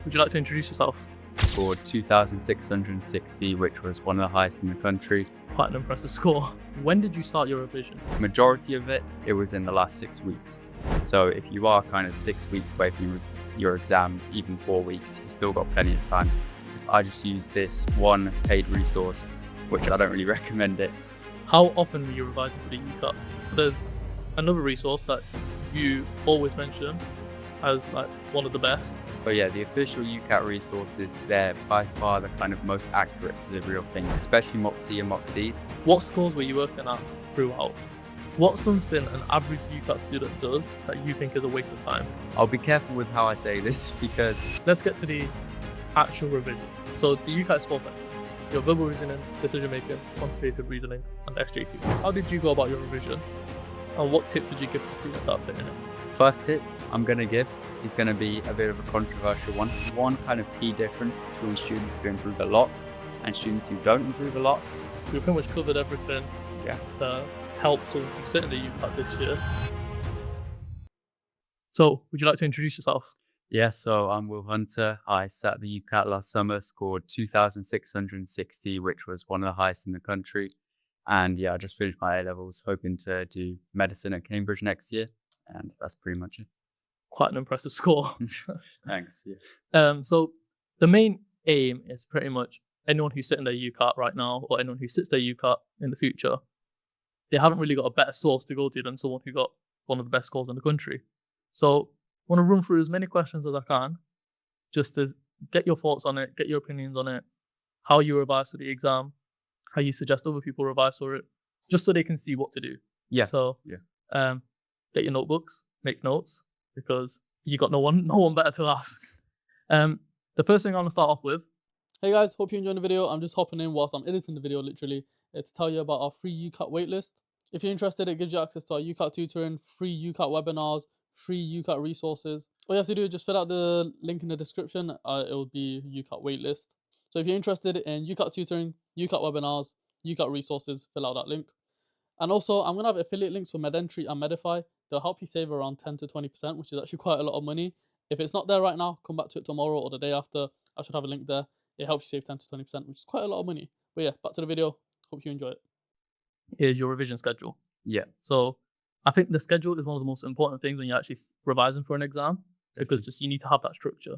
Would you like to introduce yourself? Scored 2,660, which was one of the highest in the country. Quite an impressive score. When did you start your revision? Majority of it was in the last 6 weeks. So if you are kind of 6 weeks away from your exams, even 4 weeks, you've still got plenty of time. I just use this one paid resource, which I don't really recommend it. How often were you revising for the UCAT? There's another resource that you always mention as like one of the best. But yeah, the official UCAT resources, they're by far the kind of most accurate to the real thing, especially Mock C and Mock D. What scores were you working at throughout? What's something an average UCAT student does that you think is a waste of time? I'll be careful with how I say this because... Let's get to the actual revision. So the UCAT is 4 things. Your verbal reasoning, decision making, quantitative reasoning, and SJT. How did you go about your revision? And what tips would you give to students that are sitting in it? First tip I'm going to give is going to be a bit of a controversial one. One kind of key difference between students who improve a lot and students who don't improve a lot. We pretty much covered everything to help someone who's sitting the UCAT this year. So, would you like to introduce yourself? Yeah, so I'm Will Hunter. I sat the UCAT last summer, scored 2,660, which was one of the highest in the country. And yeah, I just finished my A-levels, hoping to do medicine at Cambridge next year. And that's pretty much it. Quite an impressive score. Thanks. Yeah. So the main aim is pretty much anyone who's sitting their UCAT right now, or anyone who sits their UCAT in the future, they haven't really got a better source to go to than someone who got one of the best scores in the country. So I want to run through as many questions as I can, just to get your thoughts on it, get your opinions on it, how you revise for the exam, how you suggest other people revise for it, just so they can see what to do. Yeah. So get your notebooks, make notes, because you got no one better to ask. The first thing I'm gonna start off with. Hey guys, hope you enjoyed the video. I'm just hopping in whilst I'm editing the video, literally, to tell you about our free UCAT waitlist. If you're interested, it gives you access to our UCAT tutoring, free UCAT webinars, free UCAT resources. All you have to do is just fill out the link in the description. It will be UCAT waitlist. So if you're interested in UCAT tutoring, UCAT webinars, UCAT resources, fill out that link. And also, I'm going to have affiliate links for Dentistry and Medify. They'll help you save around 10 to 20%, which is actually quite a lot of money. If it's not there right now, come back to it tomorrow or the day after. I should have a link there. It helps you save 10 to 20%, which is quite a lot of money. But yeah, back to the video. Hope you enjoy it. Here's your revision schedule. Yeah. So I think the schedule is one of the most important things when you're actually revising for an exam, because just you need to have that structure.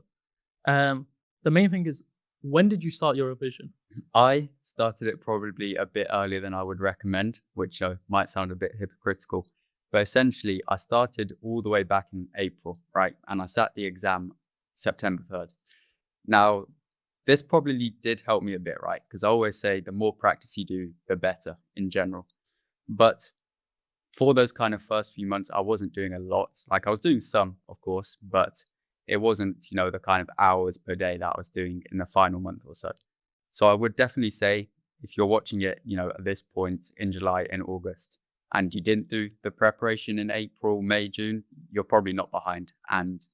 The main thing is, when did you start your revision? I started it probably a bit earlier than I would recommend, which might sound a bit hypocritical. But essentially, I started all the way back in April, right? And I sat the exam September 3rd. Now, this probably did help me a bit, right? Because I always say the more practice you do, the better in general. But for those kind of first few months, I wasn't doing a lot. Like I was doing some, of course, but it wasn't, the kind of hours per day that I was doing in the final month or so. So I would definitely say if you're watching it, at this point in July and August, and you didn't do the preparation in April, May, June, you're probably not behind. And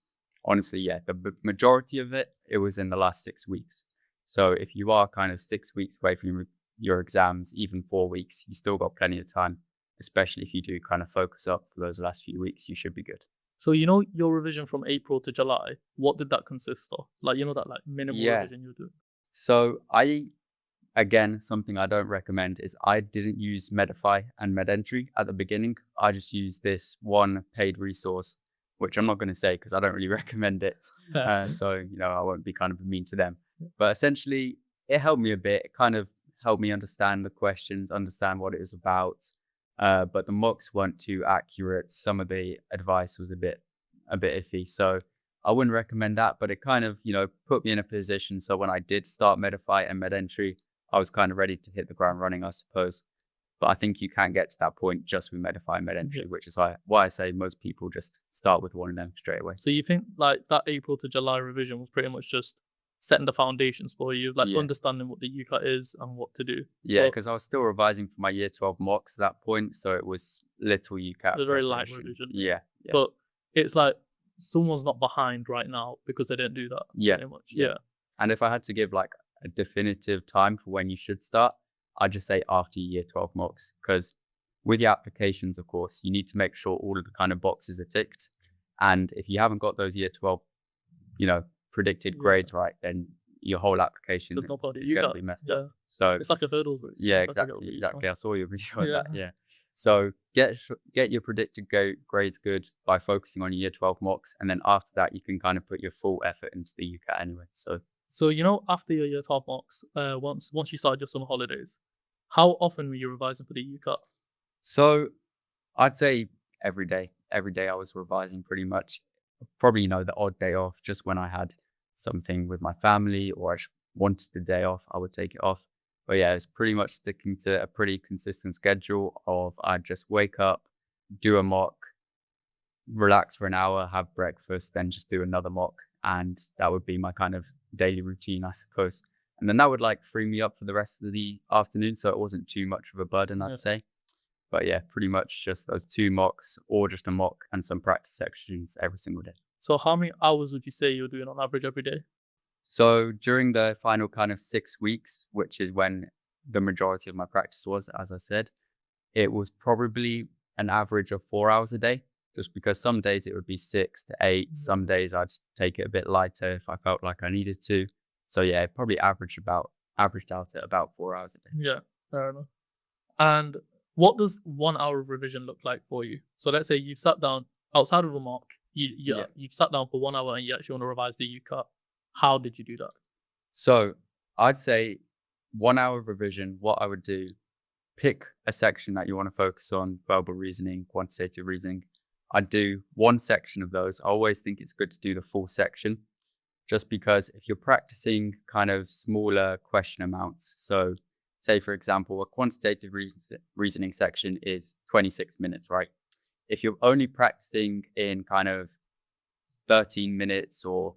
honestly, yeah, the majority of it was in the last 6 weeks. So if you are kind of 6 weeks away from your exams, even 4 weeks, you still got plenty of time, especially if you do kind of focus up for those last few weeks, you should be good. So your revision from April to July, what did that consist of? Like, that like minimal revision you do? So again, something I don't recommend is I didn't use Medify and Medentry at the beginning. I just used this one paid resource, which I'm not going to say because I don't really recommend it. So, I won't be kind of mean to them. But essentially, it helped me a bit. It kind of helped me understand the questions, understand what it was about. But the mocks weren't too accurate. Some of the advice was a bit iffy. So I wouldn't recommend that, but it kind of, put me in a position. So when I did start Medify and Medentry, I was kind of ready to hit the ground running, I suppose. But I think you can't get to that point just with Medify and Medentry, which is why I say most people just start with one of them straight away. So you think like that April to July revision was pretty much just setting the foundations for you, like understanding what the UCAT is and what to do? Yeah, because I was still revising for my year 12 mocks at that point. So it was little UCAT. It was very light revision. Yeah. But it's like someone's not behind right now because they didn't do that. Yeah. Pretty much. Yeah. And if I had to give like a definitive time for when you should start, I'd just say after year 12 mocks, because with your applications, of course, you need to make sure all of the kind of boxes are ticked. And if you haven't got those year 12, predicted Yeah. grades right, then your whole application There's no point. is You going to got be messed yeah. up. So It's like a hurdles race. yeah, That's like a exactly, beach exactly. one. I saw your video on Yeah. that. Yeah. So get your predicted grades good by focusing on your year 12 mocks, and then after that, you can kind of put your full effort into the UCAT anyway. So after your year 12 mocks, once you started your summer holidays, how often were you revising for the UCAT? So I'd say every day. Every day I was revising pretty much. Probably, the odd day off, just when I had something with my family or I just wanted the day off, I would take it off. But yeah, it's pretty much sticking to a pretty consistent schedule of I'd just wake up, do a mock, relax for an hour, have breakfast, then just do another mock. And that would be my kind of daily routine, I suppose. And then that would like free me up for the rest of the afternoon. So it wasn't too much of a burden, Yeah. I'd say. But yeah, pretty much just those 2 mocks or just a mock and some practice sections every single day. So how many hours would you say you're doing on average every day? So during the final kind of 6 weeks, which is when the majority of my practice was, as I said, it was probably an average of 4 hours a day, just because some days it would be 6 to 8. Some days I'd take it a bit lighter if I felt like I needed to. So yeah, it probably averaged out at about 4 hours a day. Yeah, fair enough. And what does 1 hour of revision look like for you? So let's say you've sat down outside of a mock, you've sat down for 1 hour and you actually want to revise the UCAT. How did you do that? So I'd say 1 hour of revision, what I would do, pick a section that you want to focus on, verbal reasoning, quantitative reasoning. I'd do one section of those. I always think it's good to do the full section, just because if you're practicing kind of smaller question amounts, so say, for example, a quantitative reasoning section is 26 minutes, right? If you're only practicing in kind of 13 minutes or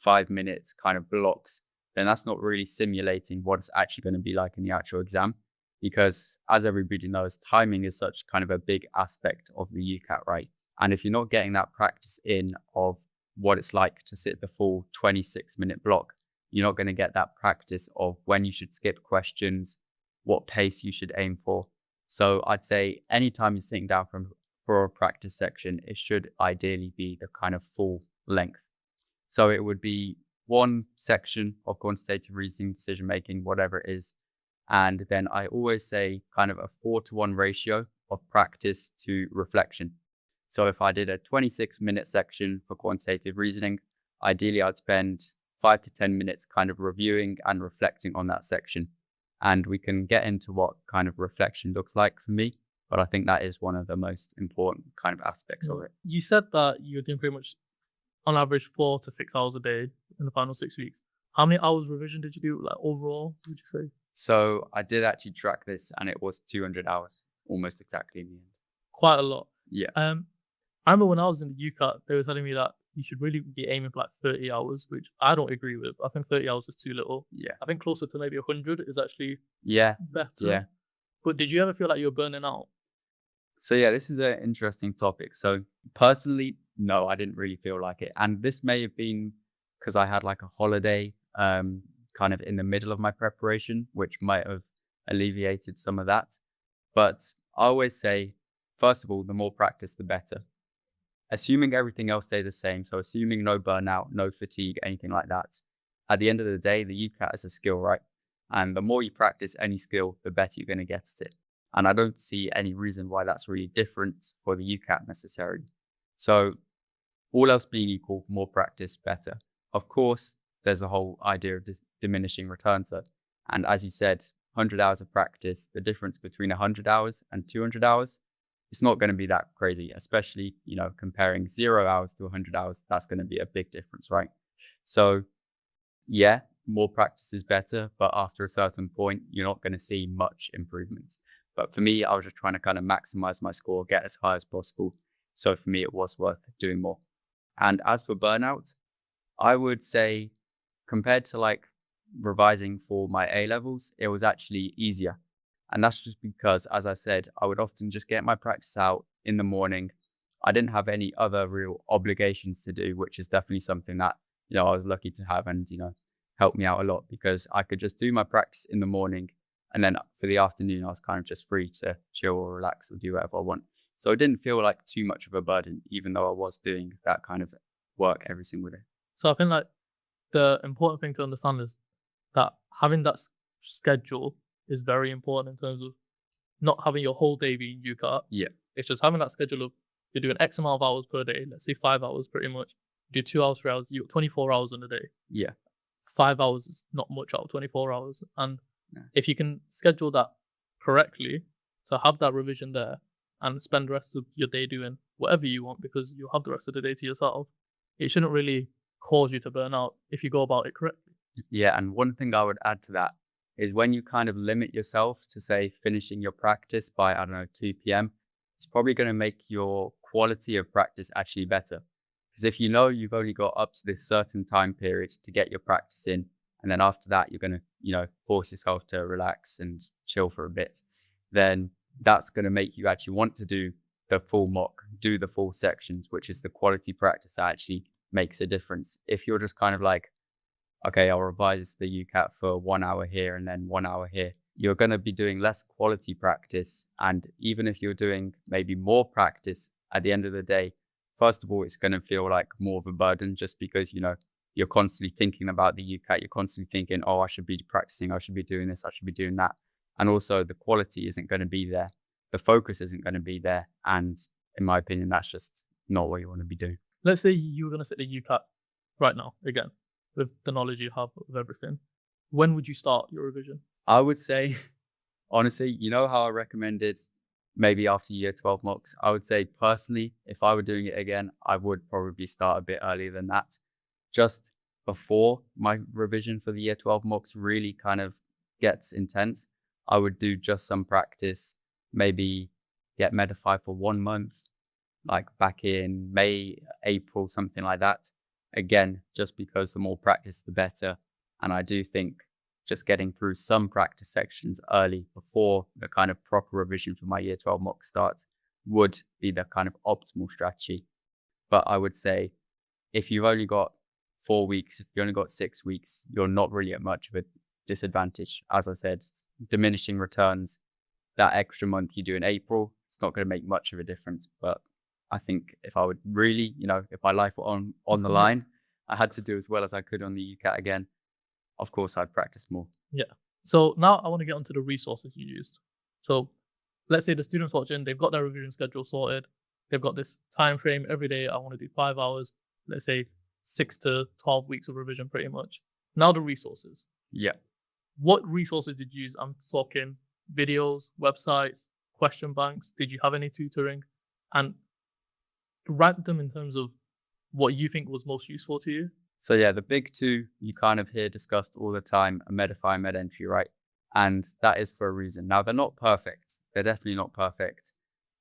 5 minutes kind of blocks, then that's not really simulating what it's actually going to be like in the actual exam. Because as everybody knows, timing is such kind of a big aspect of the UCAT, right? And if you're not getting that practice in of what it's like to sit the full 26-minute block, you're not going to get that practice of when you should skip questions, what pace you should aim for. So I'd say anytime you're sitting down for a practice section, it should ideally be the kind of full length. So it would be one section of quantitative reasoning, decision making, whatever it is. And then I always say kind of a 4-to-1 ratio of practice to reflection. So if I did a 26-minute section for quantitative reasoning, ideally I'd spend 5 to 10 minutes kind of reviewing and reflecting on that section. And we can get into what kind of reflection looks like for me, but I think that is one of the most important kind of aspects of it. You said that you're doing pretty much on average 4 to 6 hours a day in the final 6 weeks. How many hours revision did you do, like overall, would you say? So I did actually track this, and it was 200 hours, almost exactly in the end. Quite a lot. Yeah. I remember when I was in the UCAT, they were telling me that you should really be aiming for like 30 hours, which I don't agree with. I think 30 hours is too little. Yeah. I think closer to maybe 100 is actually better. Yeah. But did you ever feel like you were burning out? So yeah, this is an interesting topic. So personally, no, I didn't really feel like it. And this may have been because I had like a holiday kind of in the middle of my preparation, which might have alleviated some of that. But I always say, first of all, the more practice, the better. Assuming everything else stay the same, so assuming no burnout, no fatigue, anything like that, at the end of the day, the UCAT is a skill, right? And the more you practice any skill, the better you're going to get at it. And I don't see any reason why that's really different for the UCAT necessarily. So all else being equal, more practice, better. Of course, there's a whole idea of diminishing returns. And as you said, 100 hours of practice, the difference between 100 hours and 200 hours, it's not going to be that crazy, especially, comparing 0 hours to 100 hours, that's going to be a big difference, right? So yeah, more practice is better, but after a certain point, you're not going to see much improvement. But for me, I was just trying to kind of maximize my score, get as high as possible. So for me, it was worth doing more. And as for burnout, I would say compared to like revising for my A levels, it was actually easier. And that's just because, as I said, I would often just get my practice out in the morning. I didn't have any other real obligations to do, which is definitely something that, I was lucky to have and, helped me out a lot because I could just do my practice in the morning. And then for the afternoon, I was kind of just free to chill or relax or do whatever I want. So it didn't feel like too much of a burden, even though I was doing that kind of work every single day. So I think like the important thing to understand is that having that schedule is very important in terms of not having your whole day being UCAT. Yeah. It's just having that schedule of you're doing X amount of hours per day, let's say 5 hours pretty much. You do 2 hours, 3 hours, you got 24 hours in a day. Yeah. 5 hours is not much out of 24 hours. And Yeah. if you can schedule that correctly to have that revision there and spend the rest of your day doing whatever you want because you have the rest of the day to yourself, it shouldn't really cause you to burn out if you go about it correctly. Yeah, and one thing I would add to that is when you kind of limit yourself to, say, finishing your practice by, I don't know, 2 p.m., it's probably going to make your quality of practice actually better. Because if you know you've only got up to this certain time period to get your practice in, and then after that, you're going to, force yourself to relax and chill for a bit, then that's going to make you actually want to do the full mock, do the full sections, which is the quality practice that actually makes a difference. If you're just kind of like, okay, I'll revise the UCAT for 1 hour here and then 1 hour here, you're going to be doing less quality practice. And even if you're doing maybe more practice at the end of the day, first of all, it's going to feel like more of a burden just because, you're constantly thinking about the UCAT. You're constantly thinking, oh, I should be practicing. I should be doing this. I should be doing that. And also the quality isn't going to be there. The focus isn't going to be there. And in my opinion, that's just not what you want to be doing. Let's say you were going to sit the UCAT right now, again, with the knowledge you have of everything. When would you start your revision? I would say, honestly, how I recommended maybe after year 12 mocks, I would say personally, if I were doing it again, I would probably start a bit earlier than that. Just before my revision for the year 12 mocks really kind of gets intense, I would do just some practice, maybe get Medify for 1 month, like back in May, April, something like that. Again, just because the more practice, the better. And I do think just getting through some practice sections early before the kind of proper revision for my year 12 mock starts would be the kind of optimal strategy. But I would say if you've only got 4 weeks, if you only got 6 weeks, you're not really at much of a disadvantage. As I said, diminishing returns, that extra month you do in April, it's not going to make much of a difference. But I think if I would really, if my life were on the line, I had to do as well as I could on the UCAT again, of course, I'd practice more. Yeah. So now I want to get onto the resources you used. So let's say the students watching, they've got their revision schedule sorted. They've got this time frame every day. I want to do 5 hours, let's say 6 to 12 weeks of revision pretty much. Now the resources. Yeah. What resources did you use? I'm talking videos, websites, question banks. Did you have any tutoring? And rank them in terms of what you think was most useful to you. So yeah, the big two you kind of hear discussed all the time are Medify and MedEntry, right? And that is for a reason. Now, they're not perfect. They're definitely not perfect.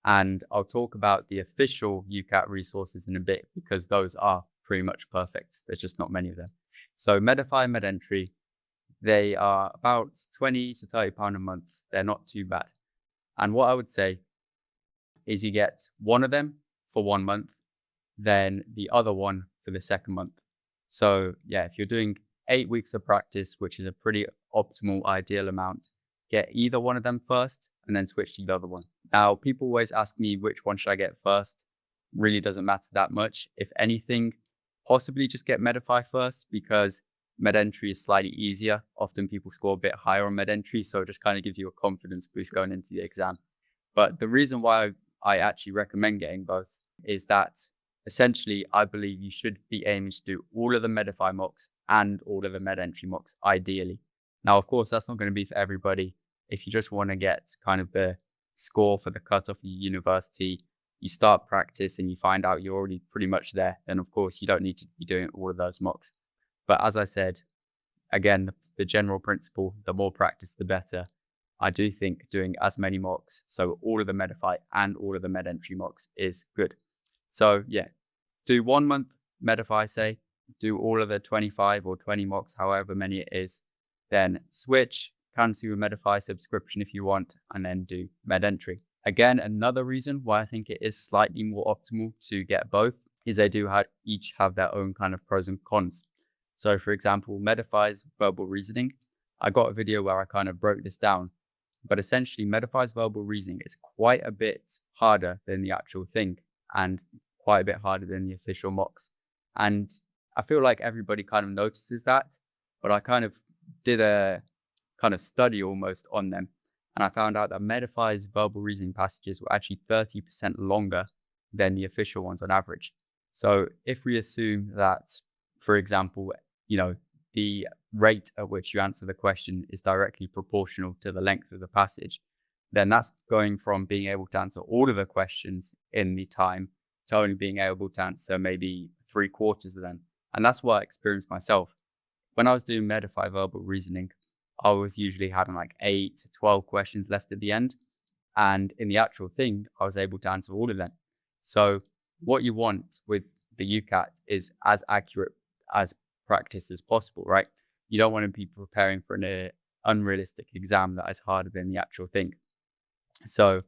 And I'll talk about the official UCAT resources in a bit because those are pretty much perfect. There's just not many of them. So Medify and MedEntry, they are about 20 to 30 pound a month. They're not too bad. And what I would say is you get one of them for 1 month, then the other one for the second month. So yeah, if you're doing 8 weeks of practice, which is a pretty optimal, ideal amount, get either one of them first and then switch to the other one. Now, people always ask me which one should I get first. Really doesn't matter that much. If anything, possibly just get Medify first because MedEntry is slightly easier. Often people score a bit higher on MedEntry, so it just kind of gives you a confidence boost going into the exam. But the reason why I actually recommend getting both is that essentially, I believe you should be aiming to do all of the Medify mocks and all of the MedEntry mocks, ideally. Now, of course, that's not going to be for everybody. If you just want to get kind of the score for the cutoff of your university, you start practice and you find out you're already pretty much there, then of course, you don't need to be doing all of those mocks. But as I said, again, the general principle, the more practice, the better. I do think doing as many mocks, so all of the Medify and all of the MedEntry mocks is good. So yeah, do 1 month Medify, say, do all of the 25 or 20 mocks, however many it is, then switch, cancel your Medify subscription if you want, and then do MedEntry. Again, another reason why I think it is slightly more optimal to get both is they do each have their own kind of pros and cons. So for example, Medify's verbal reasoning, I got a video where I kind of broke this down, but essentially Medify's verbal reasoning is quite a bit harder than the actual thing and quite a bit harder than the official mocks. And I feel like everybody kind of notices that, but I kind of did a kind of study almost on them. And I found out that Medify's verbal reasoning passages were actually 30% longer than the official ones on average. So if we assume that, for example, the rate at which you answer the question is directly proportional to the length of the passage, then that's going from being able to answer all of the questions in the time to only being able to answer maybe 3/4 of them. And that's what I experienced myself. When I was doing Medify verbal reasoning, I was usually having like 8 to 12 questions left at the end. And in the actual thing, I was able to answer all of them. So what you want with the UCAT is as accurate as practice as possible, right? You don't want to be preparing for an unrealistic exam that is harder than the actual thing. So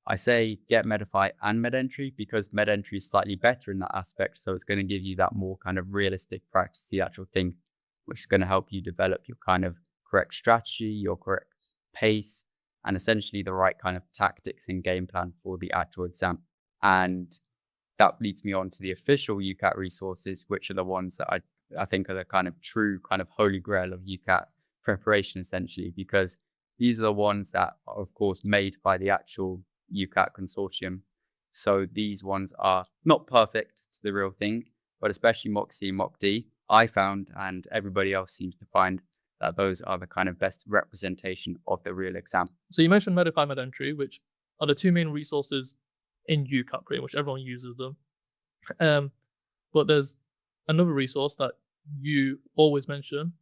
I say get Medify and MedEntry because MedEntry is slightly better in that aspect. So it's going to give you that more kind of realistic practice to the actual thing, which is going to help you develop your kind of correct strategy, your correct pace, and essentially the right kind of tactics and game plan for the actual exam. And that leads me on to the official UCAT resources, which are the ones that I think are the kind of true kind of holy grail of UCAT preparation, essentially, because these are the ones that are, of course, made by the actual UCAT consortium. So these ones are not perfect to the real thing, but especially Mock C and Mock D, I found, and everybody else seems to find, that those are the kind of best representation of the real exam. So you mentioned Medify, MedEntry, which are the two main resources in UCAT, pretty much everyone uses them. But there's another resource that you always mention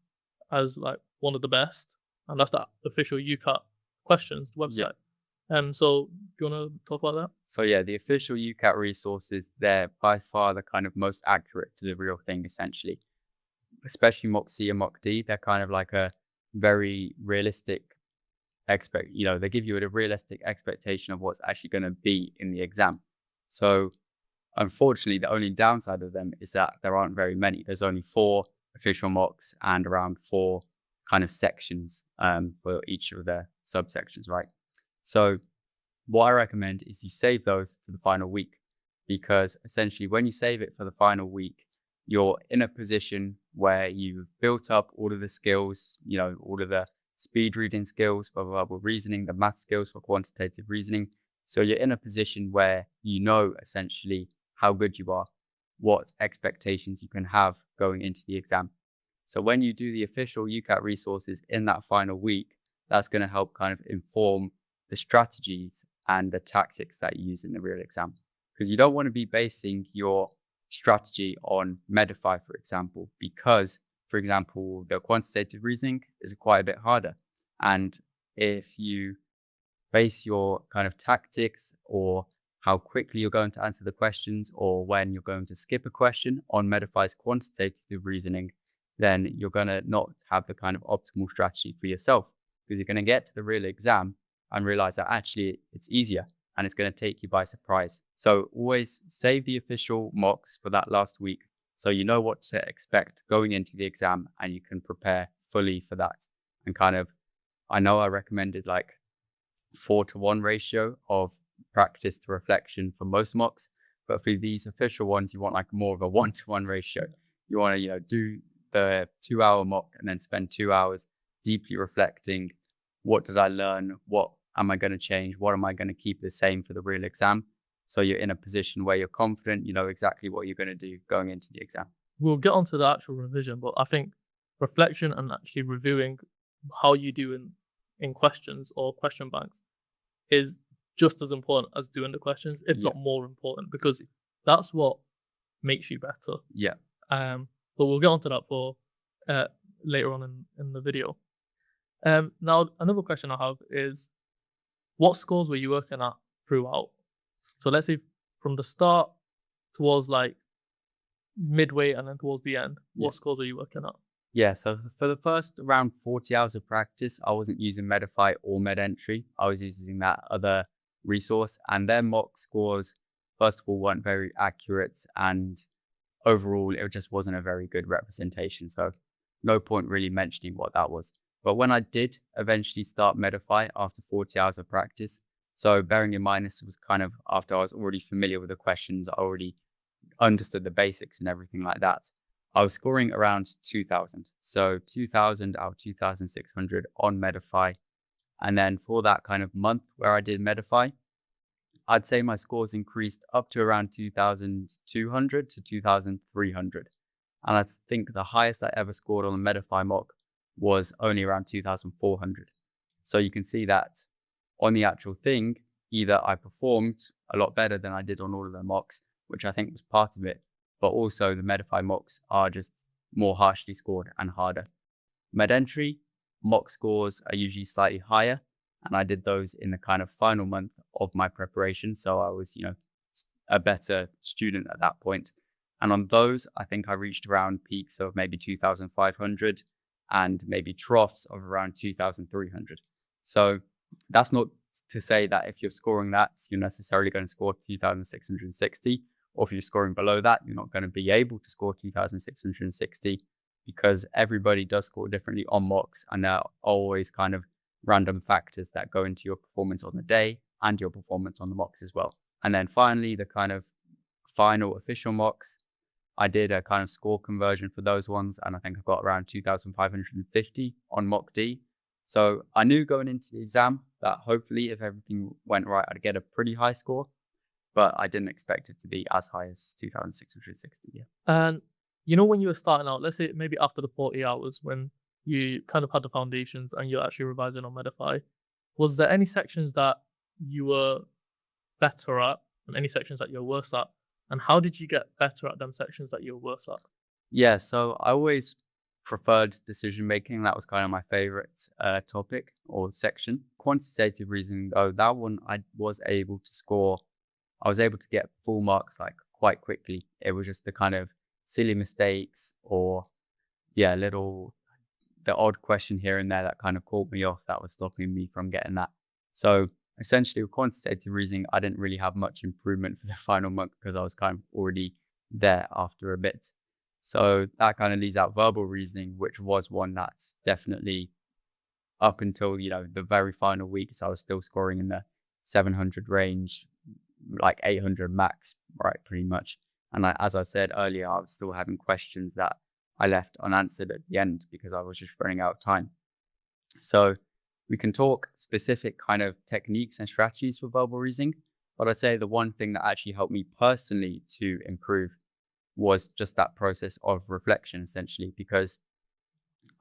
as like one of the best, and that's the official UCAT questions website. So do you want to talk about that? So yeah, the official UCAT resources, they're by far the kind of most accurate to the real thing, essentially. Especially Mock C and Mock D, they're kind of like a very realistic they give you a realistic expectation of what's actually going to be in the exam. So unfortunately, the only downside of them is that there aren't very many. There's only 4 official mocks and around 4 kind of sections for each of the subsections, right? So what I recommend is you save those for the final week, because essentially when you save it for the final week, you're in a position where you've built up all of the skills, all of the speed reading skills for verbal reasoning, the math skills for quantitative reasoning. So you're in a position where you know essentially how good you are, what expectations you can have going into the exam. So when you do the official UCAT resources in that final week, that's going to help kind of inform the strategies and the tactics that you use in the real exam. Because you don't want to be basing your strategy on Medify, for example, because, for example, the quantitative reasoning is quite a bit harder. And if you base your kind of tactics or how quickly you're going to answer the questions or when you're going to skip a question on Medify's quantitative reasoning, then you're going to not have the kind of optimal strategy for yourself, because you're going to get to the real exam and realize that actually it's easier and it's going to take you by surprise. So always save the official mocks for that last week, so you know what to expect going into the exam and you can prepare fully for that. And kind of, I know I recommended like 4-to-1 ratio of practice to reflection for most mocks, but for these official ones, you want like more of a 1-to-1 ratio. You want to, do the 2-hour mock and then spend 2 hours deeply reflecting. What did I learn? What am I going to change? What am I going to keep the same for the real exam? So you're in a position where you're confident, you know exactly what you're going to do going into the exam. We'll get onto the actual revision, but I think reflection and actually reviewing how you do in questions or question banks is just as important as doing the questions, if not more important, because that's what makes you better. Yeah. But we'll get onto that for later on in the video. Now, another question I have is, what scores were you working at throughout? So let's say from the start towards like midway and then towards the end, what scores were you working at? Yeah, so for the first around 40 hours of practice, I wasn't using Medify or MedEntry. I was using that other resource, and their mock scores, first of all, weren't very accurate, and overall, it just wasn't a very good representation. So no point really mentioning what that was. But when I did eventually start Medify after 40 hours of practice, so bearing in mind this was kind of after I was already familiar with the questions, I already understood the basics and everything like that, I was scoring around 2000. So 2000 out of 2600 on Medify. And then for that kind of month where I did Medify, I'd say my scores increased up to around 2200 to 2300. And I think the highest I ever scored on a Medify mock was only around 2400. So you can see that on the actual thing, either I performed a lot better than I did on all of the mocks, which I think was part of it, but also the Medify mocks are just more harshly scored and harder. Medentry mock scores are usually slightly higher, and I did those in the kind of final month of my preparation. So I was, a better student at that point. And on those, I think I reached around peaks of maybe 2,500 and maybe troughs of around 2,300. So that's not to say that if you're scoring that, you're necessarily going to score 2,660. Or if you're scoring below that, you're not going to be able to score 2,660 because everybody does score differently on mocks. And there are always kind of random factors that go into your performance on the day and your performance on the mocks as well. And then finally, the kind of final official mocks, I did a kind of score conversion for those ones. And I think I got around 2,550 on mock D. So I knew going into the exam that hopefully if everything went right, I'd get a pretty high score, but I didn't expect it to be as high as 2,660. Yeah. And when you were starting out, let's say maybe after the 40 hours when you kind of had the foundations and you're actually revising on Medify, was there any sections that you were better at and any sections that you're worse at? And how did you get better at them sections that you were worse at? Yeah, so I always preferred decision making. That was kind of my favorite topic or section. Quantitative reasoning, though, that one I was able to score. I was able to get full marks like quite quickly. It was just the kind of silly mistakes or the odd question here and there that kind of caught me off that was stopping me from getting that. So essentially with quantitative reasoning, I didn't really have much improvement for the final month because I was kind of already there after a bit. So that kind of leaves out verbal reasoning, which was one that's definitely up until, the very final weeks, I was still scoring in the 700 range, like 800 max, right, pretty much. And as I said earlier, I was still having questions that I left unanswered at the end because I was just running out of time. So we can talk specific kind of techniques and strategies for verbal reasoning, but I'd say the one thing that actually helped me personally to improve was just that process of reflection, essentially, because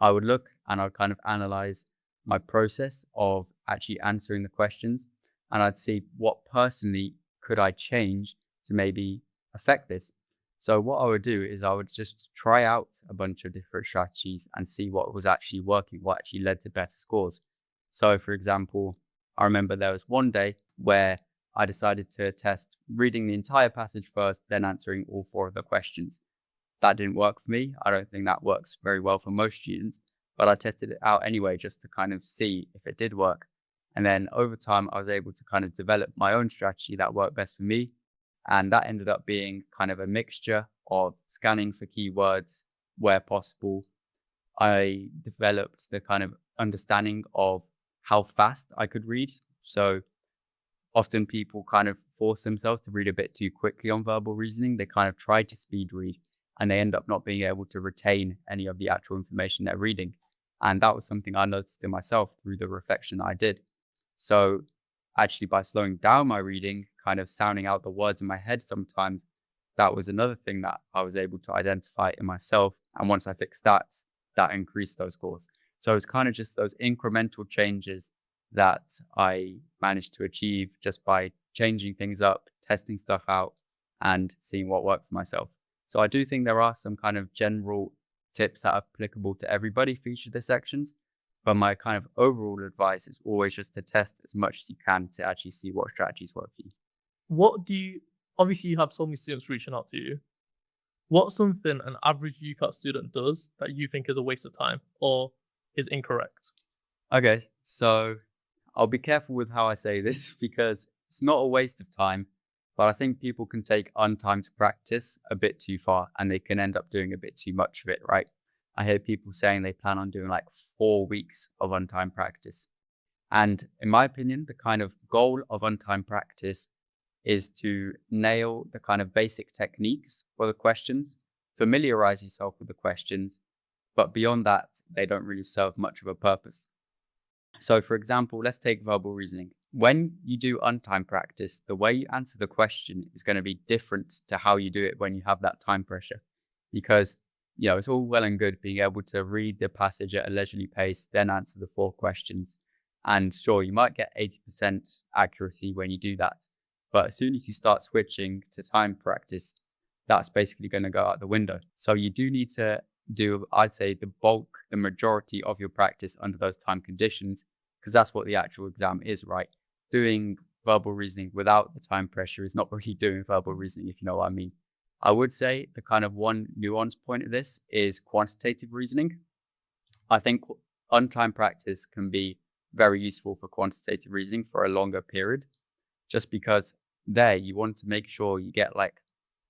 I would look and I would kind of analyze my process of actually answering the questions, and I'd see what personally could I change to maybe affect this. So what I would do is I would just try out a bunch of different strategies and see what was actually working, what actually led to better scores. So for example, I remember there was one day where I decided to test reading the entire passage first, then answering all 4 of the questions. That didn't work for me. I don't think that works very well for most students, but I tested it out anyway, just to kind of see if it did work. And then over time, I was able to kind of develop my own strategy that worked best for me. And that ended up being kind of a mixture of scanning for keywords where possible. I developed the kind of understanding of how fast I could read. So often people kind of force themselves to read a bit too quickly on verbal reasoning. They kind of try to speed read and they end up not being able to retain any of the actual information they're reading. And that was something I noticed in myself through the reflection I did. So actually by slowing down my reading, kind of sounding out the words in my head sometimes, that was another thing that I was able to identify in myself. And once I fixed that, that increased those scores. So it's kind of just those incremental changes that I managed to achieve just by changing things up, testing stuff out, and seeing what worked for myself. So I do think there are some kind of general tips that are applicable to everybody for each of the sections. But my kind of overall advice is always just to test as much as you can to actually see what strategies work for you. Obviously you have so many students reaching out to you. What's something an average UCAT student does that you think is a waste of time or is incorrect? Okay, so I'll be careful with how I say this because it's not a waste of time, but I think people can take untimed practice a bit too far and they can end up doing a bit too much of it, right? I hear people saying they plan on doing like 4 weeks of untimed practice. And in my opinion, the kind of goal of untimed practice is to nail the kind of basic techniques for the questions. familiarize yourself with the questions, but beyond that, they don't really serve much of a purpose. So for example, let's take verbal reasoning. When you do untimed practice, the way you answer the question is going to be different to how you do it when you have that time pressure. Because, it's all well and good being able to read the passage at a leisurely pace, then answer the 4 questions. And sure, you might get 80% accuracy when you do that. But as soon as you start switching to time practice, that's basically going to go out the window. So you do need to do, I'd say, the majority of your practice under those time conditions, because that's what the actual exam is, right? Doing verbal reasoning without the time pressure is not really doing verbal reasoning, if you know what I mean. I would say the kind of one nuance point of this is quantitative reasoning. I think untimed practice can be very useful for quantitative reasoning for a longer period, just because there you want to make sure you get like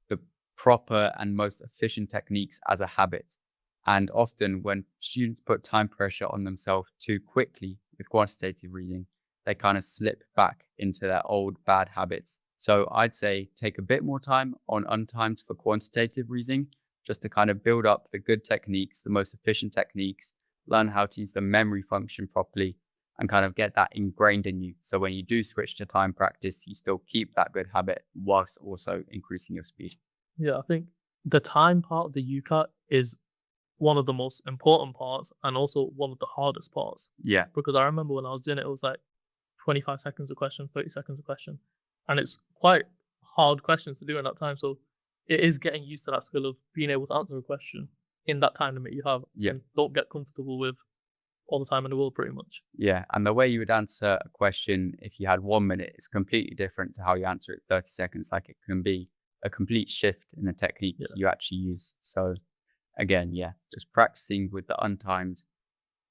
the proper and most efficient techniques as a habit. And often when students put time pressure on themselves too quickly with quantitative reasoning, they kind of slip back into their old bad habits. So I'd say take a bit more time on untimed for quantitative reasoning, just to kind of build up the good techniques, the most efficient techniques, learn how to use the memory function properly, and kind of get that ingrained in you. So when you do switch to time practice, you still keep that good habit whilst also increasing your speed. Yeah, I think the time part of the UCAT is one of the most important parts and also one of the hardest parts. Yeah. Because I remember when I was doing it, it was like 25 seconds a question, 30 seconds a question. And it's quite hard questions to do in that time. So it is getting used to that skill of being able to answer a question in that time limit you have. Yeah. And don't get comfortable with all the time in the world, pretty much. Yeah. And the way you would answer a question if you had 1 minute is completely different to how you answer it 30 seconds. Like it can be a complete shift in the technique you actually use. So again, just practicing with the untimed.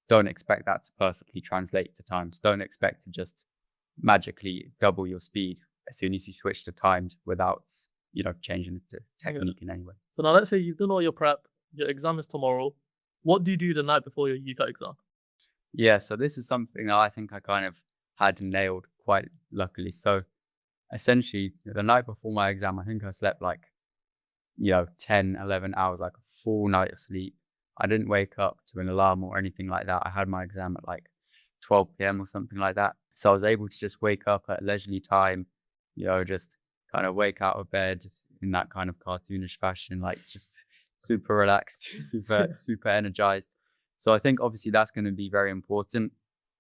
Don't expect that to perfectly translate to timed. Don't expect to just magically double your speed as soon as you switch to timed without, changing the technique in any way. So now let's say you've done all your prep, your exam is tomorrow. What do you do the night before your UCAT exam? Yeah, so this is something that I think I kind of had nailed quite luckily. So essentially, the night before my exam, I think I slept like, 10, 11 hours, like a full night of sleep. I didn't wake up to an alarm or anything like that. I had my exam at like 12 p.m. or something like that. So I was able to just wake up at leisurely time, just kind of wake out of bed in that kind of cartoonish fashion, like just super relaxed, super energized. So I think obviously that's going to be very important.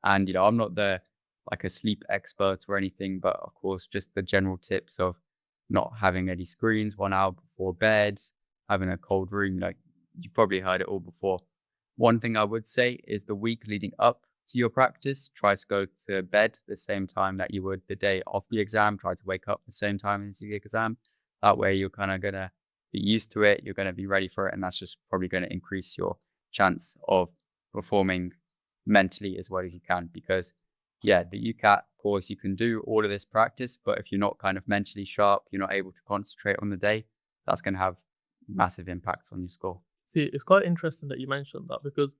And, I'm not like a sleep expert or anything, but of course, just the general tips of not having any screens 1 hour before bed, having a cold room, you probably heard it all before. One thing I would say is the week leading up to your practice, try to go to bed the same time that you would the day of the exam. Try to wake up the same time as the exam. That way you're kind of going to be used to it. You're going to be ready for it. And that's just probably going to increase your chance of performing mentally as well as you can. Because the UCAT, of course, you can do all of this practice, but if you're not kind of mentally sharp, you're not able to concentrate on the day, that's going to have massive impacts on your score. See, it's quite interesting that you mentioned that, because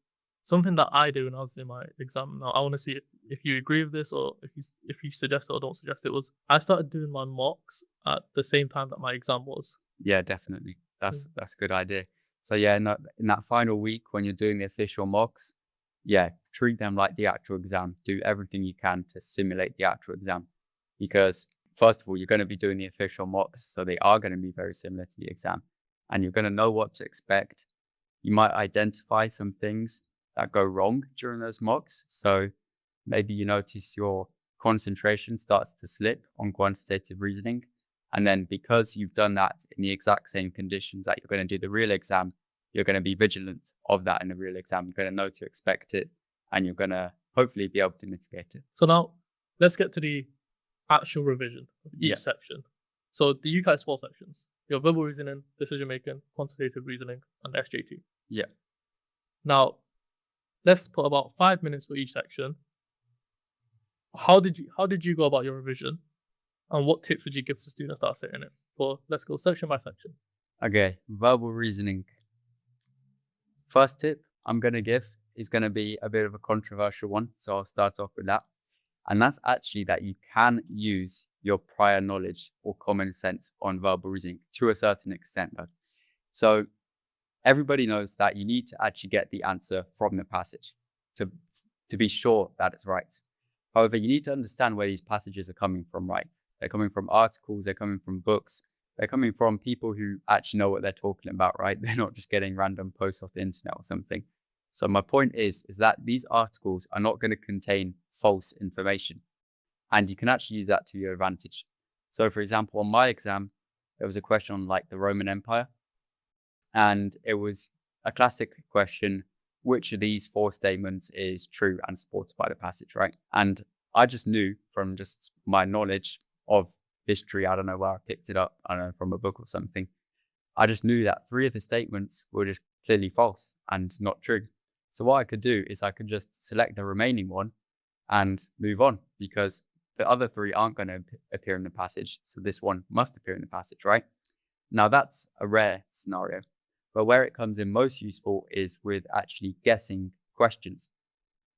something that I do when I was in my exam, now I want to see if you agree with this or if you suggest it or don't suggest it, was I started doing my mocks at the same time that my exam was. Yeah, definitely. That's a good idea. So in that final week when you're doing the official mocks, treat them like the actual exam. Do everything you can to simulate the actual exam, because first of all, you're going to be doing the official mocks, so they are going to be very similar to the exam, and you're going to know what to expect. You might identify some things that go wrong during those mocks. So maybe you notice your concentration starts to slip on quantitative reasoning. And then because you've done that in the exact same conditions that you're going to do the real exam, you're going to be vigilant of that in the real exam. You're going to know to expect it, and you're going to hopefully be able to mitigate it. So now let's get to the actual revision of each section. So the UCAT is 4 sections. You have verbal reasoning, decision making, quantitative reasoning, and SJT. Yeah. Now, let's put about 5 minutes for each section. How did you go about your revision, and what tips would you give to students that are sitting it? So let's go section by section. Okay, verbal reasoning. First tip I'm going to give is going to be a bit of a controversial one, so I'll start off with that. And that's actually that you can use your prior knowledge or common sense on verbal reasoning to a certain extent, though. So everybody knows that you need to actually get the answer from the passage to be sure that it's right. However, you need to understand where these passages are coming from, right? They're coming from articles, they're coming from books, they're coming from people who actually know what they're talking about, right? They're not just getting random posts off the internet or something. So my point is that these articles are not going to contain false information, and you can actually use that to your advantage. So for example, on my exam, there was a question on like the Roman Empire, and it was a classic question: which of these 4 statements is true and supported by the passage, right? And I just knew from just my knowledge of history, I don't know where I picked it up, I don't know, from a book or something. I just knew that 3 of the statements were just clearly false and not true. So what I could do is I could just select the remaining one and move on, because the other 3 aren't going to appear in the passage. So this one must appear in the passage, right? Now that's a rare scenario, but where it comes in most useful is with actually guessing questions.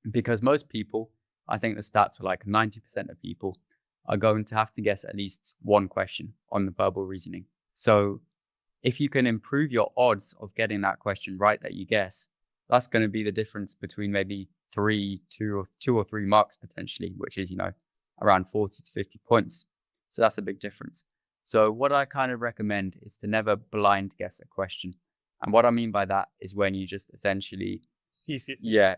Because most people, I think the stats are like 90% of people are going to have to guess at least one question on the verbal reasoning. So if you can improve your odds of getting that question right that you guess, that's going to be the difference between maybe 2 or 3 marks potentially, which is, around 40 to 50 points. So that's a big difference. So what I kind of recommend is to never blind guess a question. And what I mean by that is when you just essentially, yeah,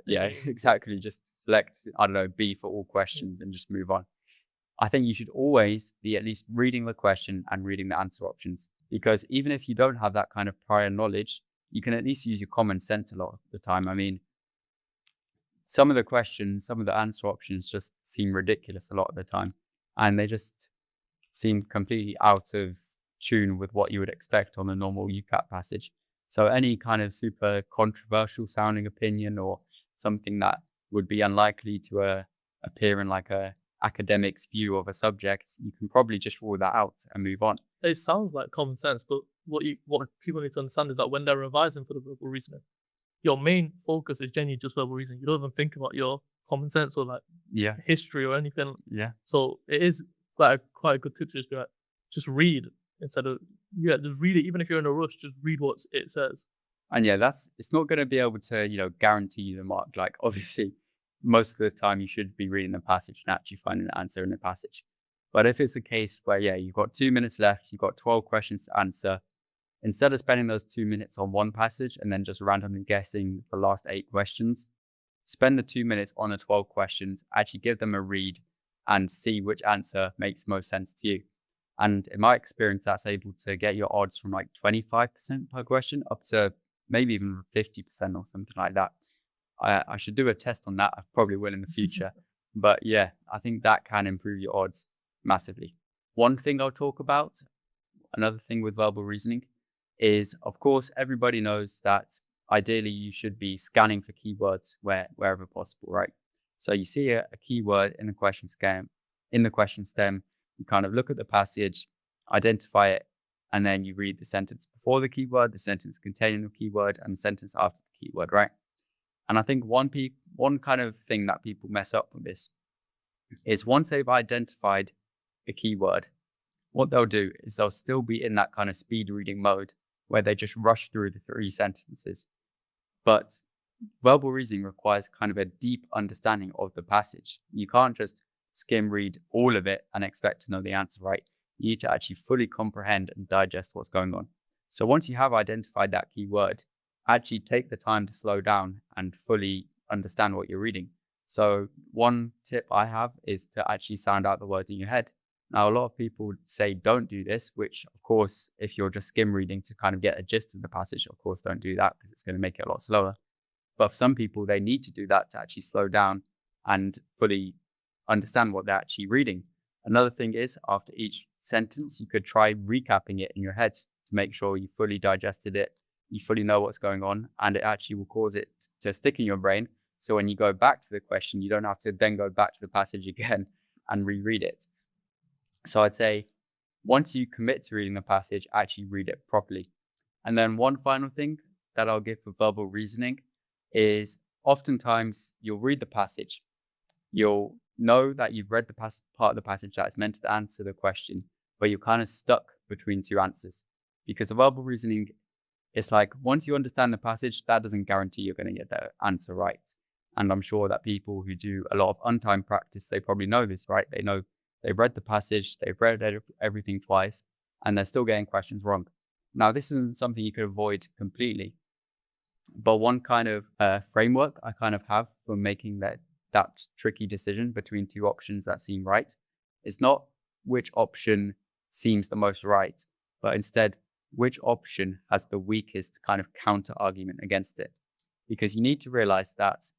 exactly, just select, I don't know, B for all questions and just move on. I think you should always be at least reading the question and reading the answer options, because even if you don't have that kind of prior knowledge, you can at least use your common sense a lot of the time. I mean, some of the questions, some of the answer options just seem ridiculous a lot of the time, and they just seem completely out of tune with what you would expect on a normal UCAT passage. So any kind of super controversial sounding opinion or something that would be unlikely to appear in like a academic's view of a subject, you can probably just rule that out and move on. It sounds like common sense, but what people need to understand is that when they're revising for the verbal reasoning, your main focus is genuinely just verbal reasoning. You don't even think about your common sense or like history or anything. Yeah. So it is quite a good tip to just be like, just read instead of just read it. Even if you're in a rush, just read what it says. And it's not going to be able to guarantee you the mark. Like obviously, most of the time you should be reading the passage and actually finding the answer in the passage. But if it's a case where you've got 2 minutes left, you've got 12 questions to answer, instead of spending those 2 minutes on one passage and then just randomly guessing the last 8 questions, spend the 2 minutes on the 12 questions, actually give them a read and see which answer makes most sense to you. And in my experience, that's able to get your odds from like 25% per question up to maybe even 50% or something like that. I should do a test on that. I probably will in the future. But yeah, I think that can improve your odds massively. One thing I'll talk about, another thing with verbal reasoning, is of course everybody knows that ideally you should be scanning for keywords wherever possible, right? So you see a keyword in the question stem, you kind of look at the passage, identify it, and then you read the sentence before the keyword, the sentence containing the keyword, and the sentence after the keyword, right? And I think one kind of thing that people mess up with this is once they've identified a keyword, what they'll do is they'll still be in that kind of speed reading mode where they just rush through the 3 sentences. But verbal reasoning requires kind of a deep understanding of the passage. You can't just skim read all of it and expect to know the answer, right? You need to actually fully comprehend and digest what's going on. So once you have identified that keyword, actually take the time to slow down and fully understand what you're reading. So one tip I have is to actually sound out the words in your head. Now, a lot of people say don't do this, which of course, if you're just skim reading to kind of get a gist of the passage, of course, don't do that because it's going to make it a lot slower. But for some people, they need to do that to actually slow down and fully understand what they're actually reading. Another thing is, after each sentence, you could try recapping it in your head to make sure you fully digested it, you fully know what's going on, and it actually will cause it to stick in your brain. So when you go back to the question, you don't have to then go back to the passage again and reread it. So I'd say once you commit to reading the passage, actually read it properly. And then one final thing that I'll give for verbal reasoning is oftentimes you'll read the passage. You'll know that you've read the part of the passage that is meant to answer the question, but you're kind of stuck between 2 answers. Because the verbal reasoning, it's like once you understand the passage, that doesn't guarantee you're going to get the answer right. And I'm sure that people who do a lot of untimed practice, they probably know this, right? They know they've read the passage, they've read everything twice, and they're still getting questions wrong. Now, this isn't something you could avoid completely, but one kind of framework I kind of have for making that tricky decision between two options that seem right is not which option seems the most right, but instead which option has the weakest kind of counter argument against it. Because you need to realize that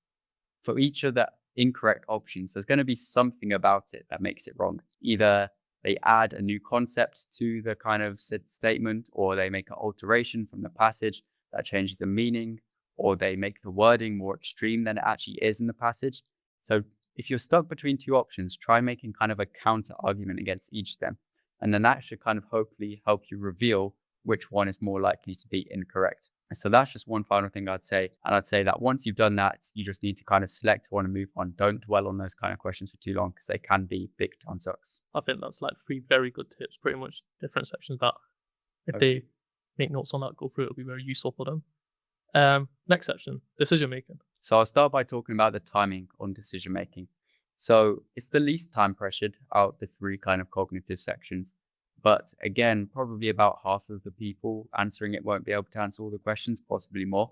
for each of the incorrect options, there's going to be something about it that makes it wrong. Either they add a new concept to the kind of statement, or they make an alteration from the passage that changes the meaning, or they make the wording more extreme than it actually is in the passage. So if you're stuck between two options, try making kind of a counter argument against each of them. And then that should kind of hopefully help you reveal which one is more likely to be incorrect. So that's just one final thing I'd say. And I'd say that once you've done that, you just need to kind of select one and move on. Don't dwell on those kind of questions for too long, because they can be big time sucks. I think that's like 3 very good tips, pretty much different sections that if they make notes on that, go through, it'll be very useful for them. Next section, decision making. So I'll start by talking about the timing on decision making. So it's the least time pressured out of the 3 kind of cognitive sections. But again, probably about half of the people answering it won't be able to answer all the questions, possibly more.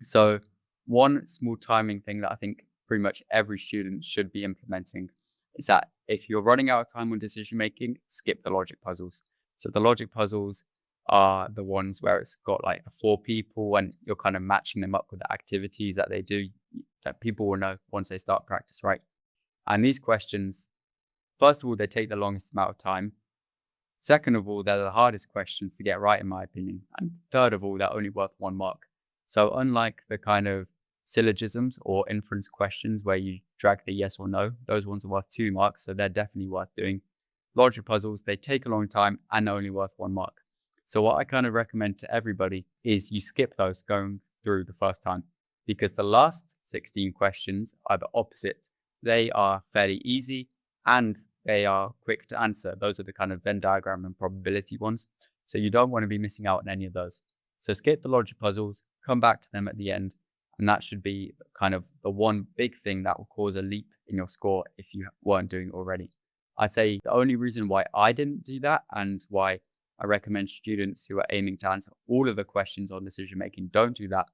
So one small timing thing that I think pretty much every student should be implementing is that if you're running out of time on decision making, skip the logic puzzles. So the logic puzzles are the ones where it's got like 4 people and you're kind of matching them up with the activities that they do that people will know once they start practice, right? And these questions, first of all, they take the longest amount of time. Second of all, they're the hardest questions to get right, in my opinion. And third of all, they're only worth 1 mark. So unlike the kind of syllogisms or inference questions where you drag the yes or no, those ones are worth 2 marks. So they're definitely worth doing. Logic puzzles, they take a long time and they're only worth 1 mark. So what I kind of recommend to everybody is you skip those going through the first time, because the last 16 questions are the opposite. They are fairly easy and they are quick to answer. Those are the kind of Venn diagram and probability ones. So you don't want to be missing out on any of those. So skip the logic puzzles, come back to them at the end. And that should be kind of the one big thing that will cause a leap in your score if you weren't doing it already. I'd say the only reason why I didn't do that and why I recommend students who are aiming to answer all of the questions on decision making don't do that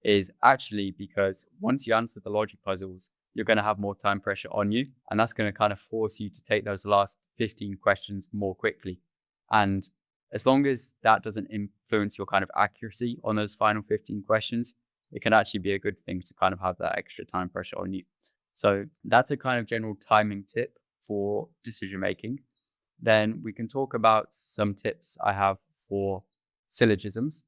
is actually because once you answer the logic puzzles, you're going to have more time pressure on you. And that's going to kind of force you to take those last 15 questions more quickly. And as long as that doesn't influence your kind of accuracy on those final 15 questions, it can actually be a good thing to kind of have that extra time pressure on you. So that's a kind of general timing tip for decision making. Then we can talk about some tips I have for syllogisms.